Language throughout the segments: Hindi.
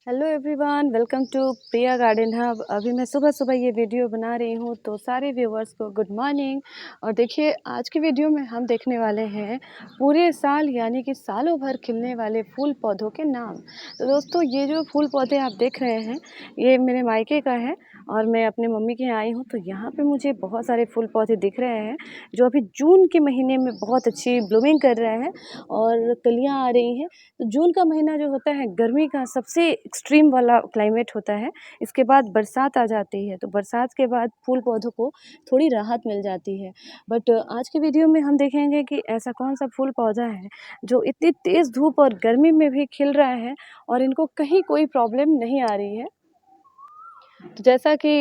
Hello everyone, welcome to Priya Garden Hub. अभी मैं सुबह सुबह ये वीडियो बना रही हूँ, तो सारे व्यूवर्स को गुड मॉर्निंग। और देखिए, आज की वीडियो में हम देखने वाले हैं पूरे साल यानी कि सालों भर खिलने वाले फूल पौधों के नाम। तो दोस्तों, ये जो फूल पौधे आप देख रहे हैं, ये मेरे मायके का है और मैं अपने मम्मी के यहाँ आई हूँ। तो यहाँ पे मुझे बहुत सारे फूल पौधे दिख रहे हैं जो अभी जून के महीने में बहुत अच्छी ब्लूमिंग कर रहे हैं और कलियाँ आ रही हैं। तो जून का महीना जो होता है, गर्मी का सबसे एक्सट्रीम वाला क्लाइमेट होता है। इसके बाद बरसात आ जाती है, तो बरसात के बाद फूल पौधों को थोड़ी राहत मिल जाती है। बट आज की वीडियो में हम देखेंगे कि ऐसा कौन सा फूल पौधा है जो इतनी तेज़ धूप और गर्मी में भी खिल रहा है और इनको कहीं कोई प्रॉब्लम नहीं आ रही है। तो जैसा कि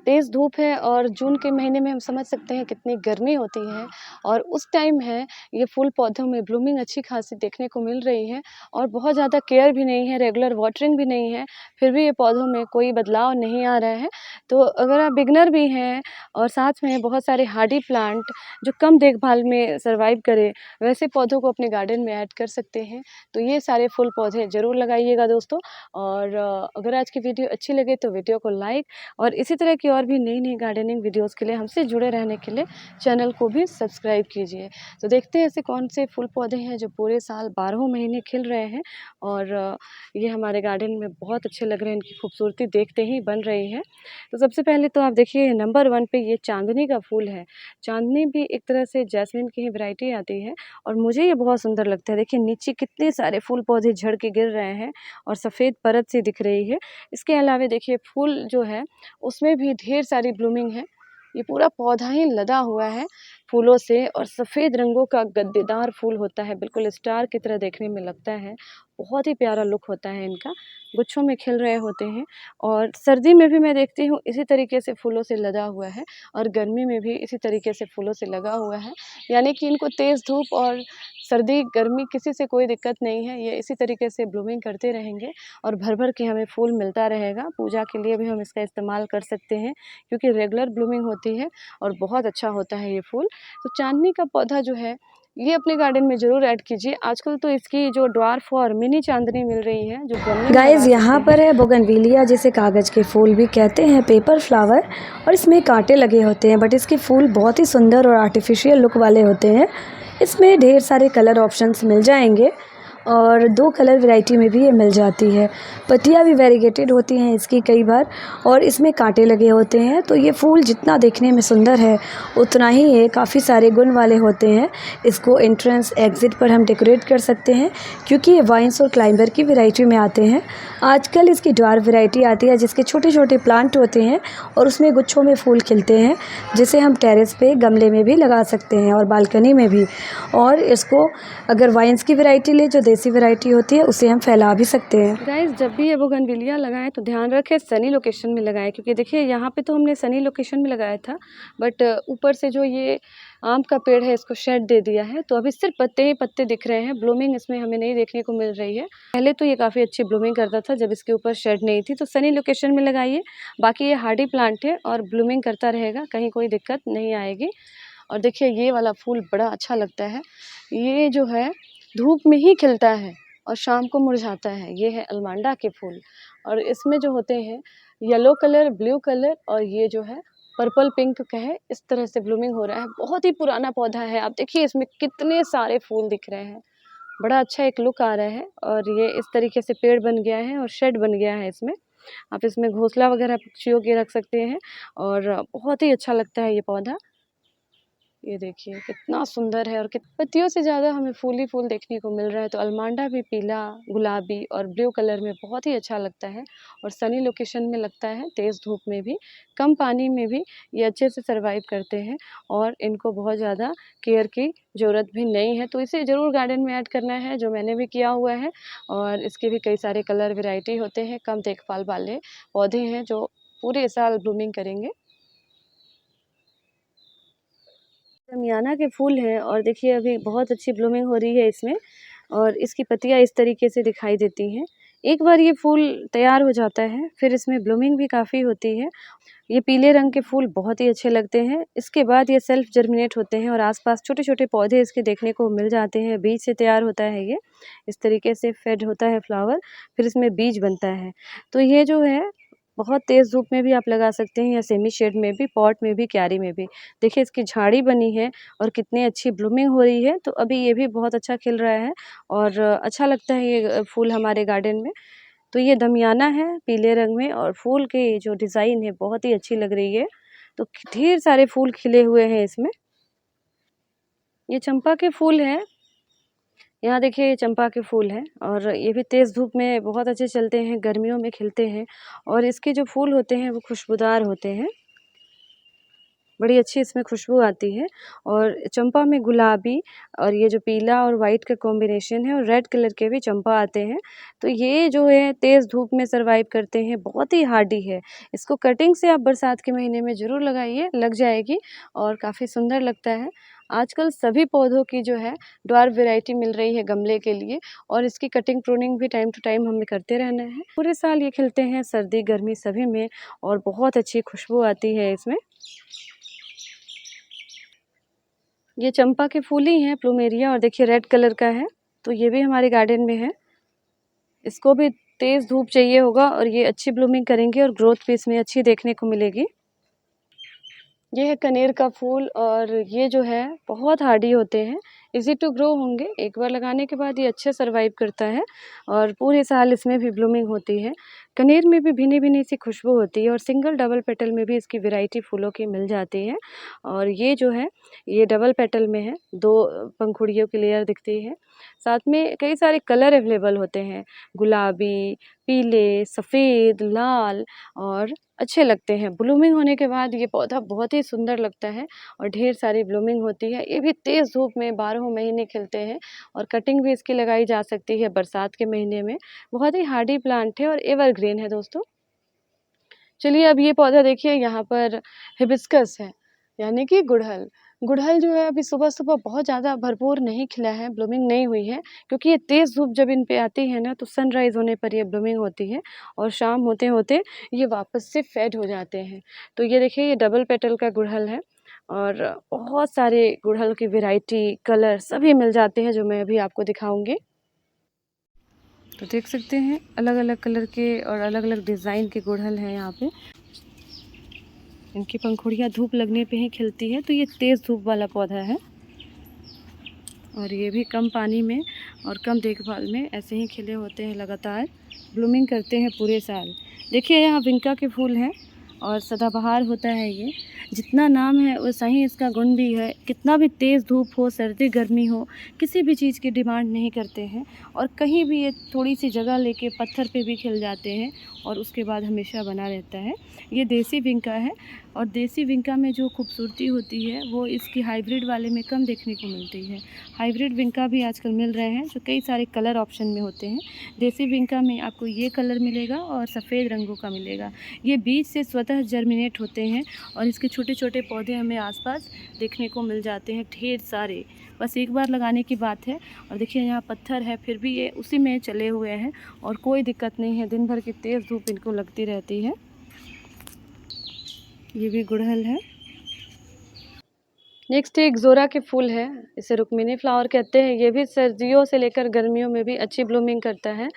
तेज़ धूप है और जून के महीने में हम समझ सकते हैं कितनी गर्मी होती है, और उस टाइम है ये फूल पौधों में ब्लूमिंग अच्छी खासी देखने को मिल रही है और बहुत ज़्यादा केयर भी नहीं है, रेगुलर वाटरिंग भी नहीं है, फिर भी ये पौधों में कोई बदलाव नहीं आ रहा है। तो अगर आप बिगनर भी हैं और साथ में बहुत सारे हार्डी प्लांट जो कम देखभाल में सर्वाइव करें, वैसे पौधों को अपने गार्डन में ऐड कर सकते हैं। तो ये सारे फूल पौधे ज़रूर लगाइएगा दोस्तों। और अगर आज की वीडियो अच्छी लगे तो वीडियो को लाइक, और इसी तरह की और भी नई नई गार्डनिंग वीडियोस के लिए हमसे जुड़े रहने के लिए चैनल को भी सब्सक्राइब कीजिए। तो देखते हैं ऐसे कौन से फूल पौधे हैं जो पूरे साल 12 महीने खिल रहे हैं और ये हमारे गार्डन में बहुत अच्छे लग रहे हैं। इनकी खूबसूरती देखते ही बन रही है। तो सबसे पहले तो आप देखिए, नंबर 1 पे ये चांदनी का फूल है। चांदनी भी एक तरह से जैस्मिन की ही वैरायटी आती है और मुझे ये बहुत सुंदर लगता है। देखिए, नीचे कितने सारे फूल पौधे झड़ के गिर रहे हैं और सफ़ेद परत सी दिख रही है। इसके अलावा देखिए, फूल जो है उसमें भी ढेर सारी ब्लूमिंग है। ये पूरा पौधा ही लदा हुआ है फूलों से और सफ़ेद रंगों का गद्देदार फूल होता है, बिल्कुल स्टार की तरह देखने में लगता है। बहुत ही प्यारा लुक होता है इनका, गुच्छों में खिल रहे होते हैं। और सर्दी में भी मैं देखती हूँ इसी तरीके से फूलों से लदा हुआ है और गर्मी में भी इसी तरीके से फूलों से लगा हुआ है। यानी कि इनको तेज़ धूप और सर्दी गर्मी किसी से कोई दिक्कत नहीं है। ये इसी तरीके से ब्लूमिंग करते रहेंगे और भर भर के हमें फूल मिलता रहेगा। पूजा के लिए भी हम इसका इस्तेमाल कर सकते हैं क्योंकि रेगुलर ब्लूमिंग होती है और बहुत अच्छा होता है ये फूल। तो चांदनी का पौधा जो है, ये अपने गार्डन में ज़रूर ऐड कीजिए। आजकल तो इसकी जो ड्वार्फ और मिनी चांदनी मिल रही है जो गमले में गाइज लगा यहाँ सकते पर हैं। है बोगनविलिया, जिसे कागज़ के फूल भी कहते हैं, पेपर फ्लावर। और इसमें कांटे लगे होते हैं, बट इसके फूल बहुत ही सुंदर और आर्टिफिशियल लुक वाले होते हैं। इसमें ढेर सारे कलर ऑप्शंस मिल जाएंगे और 2 कलर वैरायटी में भी ये मिल जाती है। पत्तियाँ भी वेरीगेटेड होती हैं इसकी कई बार, और इसमें कांटे लगे होते हैं। तो ये फूल जितना देखने में सुंदर है, उतना ही ये काफ़ी सारे गुण वाले होते हैं। इसको एंट्रेंस एग्ज़िट पर हम डेकोरेट कर सकते हैं क्योंकि ये वाइन्स और क्लाइंबर की वैरायटी में आते हैं। आजकल इसकी ड्वार्फ वैरायटी आती है जिसके छोटे छोटे प्लांट होते हैं और उसमें गुच्छों में फूल खिलते हैं, जिसे हम टेरेस पे गमले में भी लगा सकते हैं और बालकनी में भी। और इसको अगर वाइन्स की वैरायटी ले, जो देसी वैरायटी होती है, उसे हम फैला भी सकते हैं। गाइस, जब भी ये बोगनविलिया लगाएं तो ध्यान रखें सनी लोकेशन में लगाएं, क्योंकि देखिए यहाँ पे तो हमने सनी लोकेशन में लगाया था, बट ऊपर से जो ये आम का पेड़ है इसको शेड दे दिया है, तो अभी सिर्फ पत्ते ही पत्ते दिख रहे हैं। ब्लूमिंग इसमें हमें नहीं देखने को मिल रही है। पहले तो ये काफ़ी अच्छी ब्लूमिंग करता था जब इसके ऊपर शेड नहीं थी। तो सनी लोकेशन में लगाइए। बाकी ये हार्डी प्लांट है और ब्लूमिंग करता रहेगा, कहीं कोई दिक्कत नहीं आएगी। और देखिए, ये वाला फूल बड़ा अच्छा लगता है। ये जो है धूप में ही खिलता है और शाम को मुरझाता है। ये है अलमांडा के फूल और इसमें जो होते हैं येलो कलर, ब्लू कलर और ये जो है पर्पल पिंक का है, इस तरह से ब्लूमिंग हो रहा है। बहुत ही पुराना पौधा है। आप देखिए इसमें कितने सारे फूल दिख रहे हैं। बड़ा अच्छा एक लुक आ रहा है और ये इस तरीके से पेड़ बन गया है और शेड बन गया है इसमें। आप इसमें घोंसला वगैरह पक्षियों के रख सकते हैं और बहुत ही अच्छा लगता है ये पौधा। ये देखिए कितना सुंदर है और कित पत्तियों से ज़्यादा हमें फूल ही फूल देखने को मिल रहा है। तो अलमांडा भी पीला, गुलाबी और ब्लू कलर में बहुत ही अच्छा लगता है और सनी लोकेशन में लगता है, तेज़ धूप में भी, कम पानी में भी ये अच्छे से सर्वाइव करते हैं और इनको बहुत ज़्यादा केयर की ज़रूरत भी नहीं है। तो इसे ज़रूर गार्डन में ऐड करना है, जो मैंने भी किया हुआ है। और इसके भी कई सारे कलर वेराइटी होते हैं। कम देखभाल वाले पौधे हैं जो पूरे साल ब्लूमिंग करेंगे। दमियाना के फूल हैं और देखिए अभी बहुत अच्छी ब्लूमिंग हो रही है इसमें और इसकी पत्तियाँ इस तरीके से दिखाई देती हैं। एक बार ये फूल तैयार हो जाता है फिर इसमें ब्लूमिंग भी काफ़ी होती है। ये पीले रंग के फूल बहुत ही अच्छे लगते हैं। इसके बाद ये सेल्फ जर्मिनेट होते हैं और आसपास छोटे-छोटे पौधे इसके देखने को मिल जाते हैं। बीज से तैयार होता है ये। इस तरीके से फेड होता है फ्लावर, फिर इसमें बीज बनता है। तो ये जो है बहुत तेज़ धूप में भी आप लगा सकते हैं या सेमी शेड में भी, पॉट में भी, क्यारी में भी। देखिए इसकी झाड़ी बनी है और कितनी अच्छी ब्लूमिंग हो रही है, तो अभी ये भी बहुत अच्छा खिल रहा है और अच्छा लगता है ये फूल हमारे गार्डन में। तो ये दमियाना है पीले रंग में और फूल की जो डिज़ाइन है बहुत ही अच्छी लग रही है। तो ढेर सारे फूल खिले हुए हैं इसमें। ये चंपा के फूल हैं। यहाँ देखिए ये चंपा के फूल हैं और ये भी तेज़ धूप में बहुत अच्छे चलते हैं, गर्मियों में खिलते हैं और इसके जो फूल होते हैं वो खुशबूदार होते हैं। बड़ी अच्छी इसमें खुशबू आती है और चंपा में गुलाबी और ये जो पीला और वाइट का कॉम्बिनेशन है और रेड कलर के भी चंपा आते हैं। तो ये जो है तेज़ धूप में सर्वाइव करते हैं, बहुत ही हार्डी है। इसको कटिंग से आप बरसात के महीने में ज़रूर लगाइए, लग जाएगी और काफ़ी सुंदर लगता है। आजकल सभी पौधों की जो है ड्वार्फ वैरायटी मिल रही है गमले के लिए और इसकी कटिंग प्रूनिंग भी टाइम टू टाइम हमें करते रहना है। पूरे साल ये खिलते हैं सर्दी, गर्मी सभी में और बहुत अच्छी खुशबू आती है इसमें। ये चंपा के फूल ही हैं प्लूमेरिया और देखिए रेड कलर का है, तो ये भी हमारे गार्डन में है। इसको भी तेज़ धूप चाहिए होगा और ये अच्छी ब्लूमिंग करेंगे और ग्रोथ भी इसमें अच्छी देखने को मिलेगी। ये है कनेर का फूल और ये जो है बहुत हार्डी होते हैं, ईज़ी टू ग्रो होंगे। एक बार लगाने के बाद ये अच्छे सर्वाइव करता है और पूरे साल इसमें भी ब्लूमिंग होती है। कनेर में भी भीनी-भीनी सी खुशबू होती है और सिंगल डबल पेटल में भी इसकी वैरायटी फूलों की मिल जाती है और ये जो है ये डबल पेटल में है, 2 पंखुड़ियों की लेयर दिखती है। साथ में कई सारे कलर अवेलेबल होते हैं, गुलाबी, पीले, सफ़ेद, लाल और अच्छे लगते हैं। ब्लूमिंग होने के बाद ये पौधा बहुत ही सुंदर लगता है और ढेर सारी ब्लूमिंग होती है। ये भी तेज़ धूप में 12 महीने खिलते हैं और कटिंग भी इसकी लगाई जा सकती है बरसात के महीने में। बहुत ही हार्डी प्लांट है और एवरग्रीन है दोस्तों। चलिए अब ये पौधा देखिए यहाँ पर हिबिस्कस है, यानी कि गुड़हल। गुड़हल जो है अभी सुबह-सुबह बहुत ज़्यादा भरपूर नहीं खिला है, ब्लूमिंग नहीं हुई है क्योंकि ये तेज़ धूप जब इन पे आती है ना तो सनराइज़ होने पर ये ब्लूमिंग होती है और शाम होते-होते ये वापस से फेड हो जाते हैं। तो ये देखिए ये डबल पेटल का गुड़हल है और बहुत सारे गुड़हल की वैरायटी, कलर सभी मिल जाते हैं जो मैं अभी आपको दिखाऊँगी। तो देख सकते हैं अलग-अलग कलर के और अलग-अलग डिज़ाइन के गुड़हल हैं यहाँ पे। इनकी पंखुड़ियाँ धूप लगने पे ही खिलती है, तो ये तेज़ धूप वाला पौधा है और ये भी कम पानी में और कम देखभाल में ऐसे ही खिले होते हैं लगातार, ब्लूमिंग करते हैं पूरे साल। देखिए यहाँ विंका के फूल हैं और सदाबहार होता है ये। जितना नाम है वैसा ही इसका गुण भी है। कितना भी तेज़ धूप हो, सर्दी गर्मी हो, किसी भी चीज़ की डिमांड नहीं करते हैं और कहीं भी ये थोड़ी सी जगह लेके पत्थर पे भी खिल जाते हैं और उसके बाद हमेशा बना रहता है। ये देसी विंका है और देसी विंका में जो खूबसूरती होती है वो इसकी हाइब्रिड वाले में कम देखने को मिलती है। हाइब्रिड विंका भी आजकल मिल रहे हैं जो कई सारे कलर ऑप्शन में होते हैं। देसी विंका में आपको ये कलर मिलेगा और सफ़ेद रंगों का मिलेगा। ये बीज से स्वतः जर्मिनेट होते हैं और इसके छोटे-छोटे पौधे हमें आसपास देखने को मिल जाते हैं ढेर सारे। बस एक बार लगाने की बात है और देखिए यहाँ पत्थर है फिर भी ये उसी में चले हुए हैं और कोई दिक्कत नहीं है। दिन भर की तेज़ धूप इनको लगती रहती है। ये भी गुड़हल है। नेक्स्ट एक ज़ोरा के फूल है, इसे रुक्मिनी फ्लावर कहते हैं। ये भी सर्दियों से लेकर गर्मियों में भी अच्छी ब्लूमिंग करता है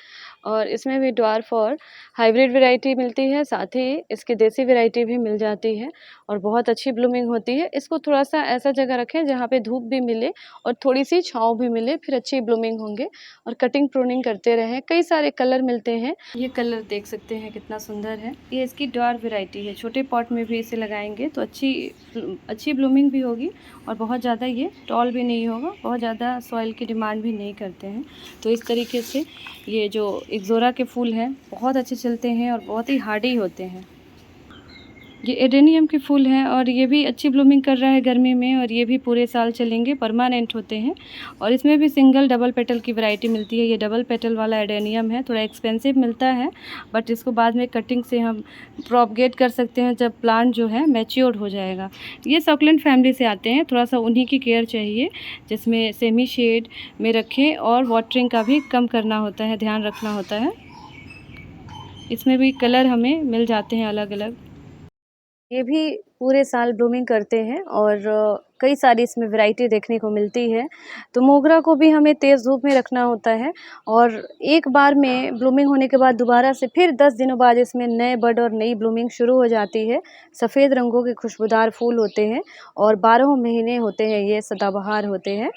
और इसमें भी ड्वार्फ और हाइब्रिड वैरायटी मिलती है, साथ ही इसकी देसी वैरायटी भी मिल जाती है और बहुत अच्छी ब्लूमिंग होती है। इसको थोड़ा-सा ऐसा जगह रखें जहाँ पे धूप भी मिले और थोड़ी-सी छाँव भी मिले, फिर अच्छी ब्लूमिंग होंगे और कटिंग प्रूनिंग करते रहें। कई सारे कलर मिलते हैं। ये कलर देख सकते हैं कितना सुंदर है। ये इसकी ड्वार्फ वैरायटी है। छोटे पॉट में भी इसे लगाएँगे तो अच्छी ब्लूमिंग भी होगी और बहुत ज़्यादा ये टॉल भी नहीं होगा, बहुत ज़्यादा सॉइल की डिमांड भी नहीं करते हैं। तो इस तरीके से ये जो इक्ज़ोरा के फूल हैं बहुत अच्छे चलते हैं और बहुत ही हार्डी होते हैं। ये एडेनियम के फूल हैं और ये भी अच्छी ब्लूमिंग कर रहा है गर्मी में और ये भी पूरे साल चलेंगे, परमानेंट होते हैं और इसमें भी सिंगल डबल पेटल की वैरायटी मिलती है। ये डबल पेटल वाला एडेनियम है, थोड़ा एक्सपेंसिव मिलता है बट इसको बाद में कटिंग से हम प्रोपगेट कर सकते हैं जब प्लांट जो है मैच्योर हो जाएगा। ये सक्लेंट फैमिली से आते हैं, थोड़ा सा उन्हीं की केयर चाहिए जिसमें सेमी शेड में रखें और वाटरिंग का भी कम करना होता है, ध्यान रखना होता है। इसमें भी कलर हमें मिल जाते हैं अलग अलग। ये भी पूरे साल ब्लूमिंग करते हैं और कई सारी इसमें वैरायटी देखने को मिलती है। तो मोगरा को भी हमें तेज़ धूप में रखना होता है और एक बार में ब्लूमिंग होने के बाद दोबारा से फिर 10 दिनों बाद इसमें नए बड और नई ब्लूमिंग शुरू हो जाती है। सफ़ेद रंगों के खुशबूदार फूल होते हैं और 12 महीने होते हैं, ये सदाबहार होते हैं।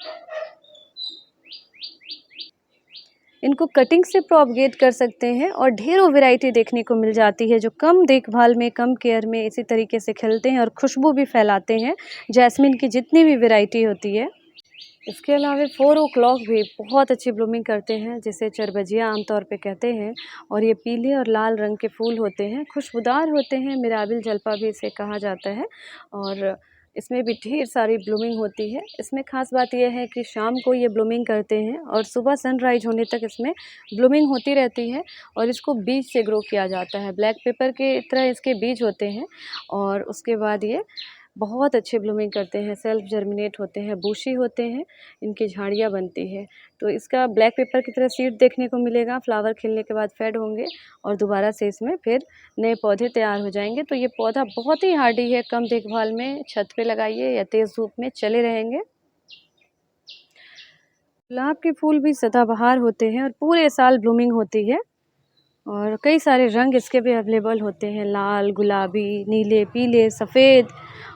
इनको कटिंग से प्रोपगेट कर सकते हैं और ढेरों वैरायटी देखने को मिल जाती है जो कम देखभाल में, कम केयर में इसी तरीके से खिलते हैं और खुशबू भी फैलाते हैं, जैस्मिन की जितनी भी वैरायटी होती है। इसके अलावा 4 o'clock भी बहुत अच्छी ब्लूमिंग करते हैं, जिसे चरबजिया आमतौर पे कहते हैं और ये पीले और लाल रंग के फूल होते हैं, खुशबूदार होते हैं, मिराबिल जलपा भी इसे कहा जाता है और इसमें भी ढेर सारी ब्लूमिंग होती है। इसमें ख़ास बात यह है कि शाम को ये ब्लूमिंग करते हैं और सुबह सनराइज़ होने तक इसमें ब्लूमिंग होती रहती है और इसको बीज से ग्रो किया जाता है। ब्लैक पेपर के तरह इसके बीज होते हैं और उसके बाद ये बहुत अच्छे ब्लूमिंग करते हैं, सेल्फ जर्मिनेट होते हैं, बूशी होते हैं, इनकी झाड़ियाँ बनती है। तो इसका ब्लैक पेपर की तरह सीड देखने को मिलेगा, फ्लावर खिलने के बाद फेड होंगे और दोबारा से इसमें फिर नए पौधे तैयार हो जाएंगे। तो ये पौधा बहुत ही हार्डी है, कम देखभाल में छत पे लगाइए या तेज़ धूप में चले रहेंगे। गुलाब के फूल भी सदाबहार होते हैं और पूरे साल ब्लूमिंग होती है और कई सारे रंग इसके भी अवेलेबल होते हैं, लाल, गुलाबी, नीले, पीले, सफ़ेद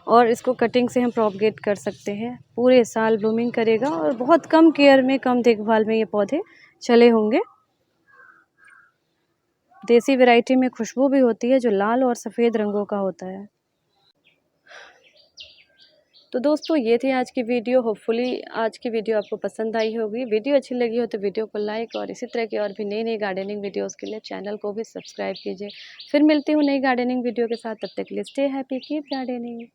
और इसको कटिंग से हम प्रोपगेट कर सकते हैं। पूरे साल ब्लूमिंग करेगा और बहुत कम केयर में, कम देखभाल में ये पौधे चले होंगे। देसी वैरायटी में खुशबू भी होती है जो लाल और सफ़ेद रंगों का होता है। तो दोस्तों ये थी आज की वीडियो। होपफुली आज की वीडियो आपको पसंद आई होगी। वीडियो अच्छी लगी हो तो वीडियो को लाइक और इसी तरह की और भी नई नई गार्डनिंग वीडियोस के लिए चैनल को भी सब्सक्राइब कीजिए। फिर मिलती हूँ नई गार्डनिंग वीडियो के साथ, तब तक के लिए स्टे हैप्पी, कीप गार्डनिंग।